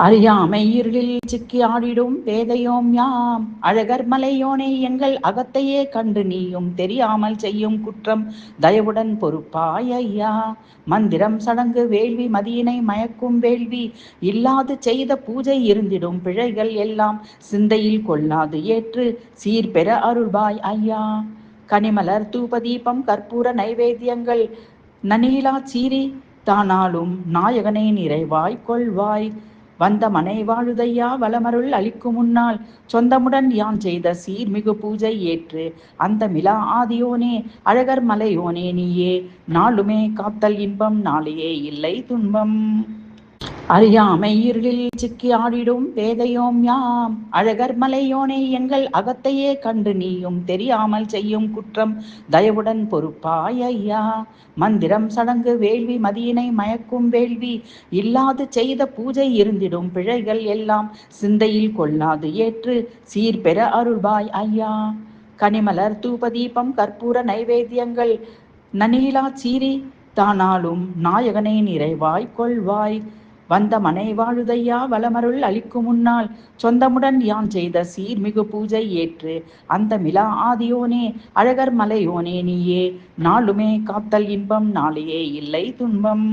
அறியாமை இருளில் சிக்கி ஆடிடும் பேதையோம் யாம். அழகர் மலையோனே எங்கள் அகத்தையே கண்டு நீயும் தெரியாமல் செய்யும் குற்றம் தயவுடன் பொறுப்பாய் ஐயா. மந்திரம் சடங்கு வேள்வி மதியினை மயக்கும் வேள்வி இல்லாது செய்த பூஜை இருந்திடும் பிழைகள் எல்லாம் சிந்தையில் கொள்ளாது ஏற்று சீர்பெற அருள்வாய் ஐயா. கனிமலர் தூபதீபம் கற்பூர நைவேத்தியங்கள் நனீலா சீரி தானாலும் நாயகனை நிறைவாய் கொள்வாய். வந்த மனை வாழுதையா வளமருள் அளிக்கும் முன்னால் சொந்தமுடன் யான் செய்த சீர்மிகு பூஜை ஏற்று அந்த மிலா ஆதியோனே அழகர் மலையோனே நீயே நாளுமே காத்தல் இன்பம் நாளையே இல்லை துன்பம். அறியாமை இருளில் சிக்கி ஆடிடும் பேதையோம் யாம். அழகர் மலையோனே எங்கள் அகத்தையே கண்டு நீயும் தெரியாமல் செய்யும் குற்றம் தயவுடன் பொறுப்பாய் ஐயா. மந்திரம் சடங்கு வேள்வி மதியினை மயக்கும் வேள்வி இல்லாது செய்த பூஜை இருந்திடும் பிழைகள் எல்லாம் சிந்தையில் கொள்ளாது ஏற்று சீர்பெற அருள்வாய் ஐயா. கனிமலர் தூபதீபம் கற்பூர நைவேத்தியங்கள் நனீலா சீரி தானாலும் நாயகனை நிறைவாய் கொள்வாய். வந்த மனை வாழுதையா வளமருள் அளிக்கும் முன்னால் சொந்தமுடன் யான் செய்த சீர்மிகு பூஜை ஏற்று அந்த மிலா ஆதியோனே அழகர் மலையோனே நீயே நாளுமே காத்தல் இன்பம் நாளையே இல்லை துன்பம்.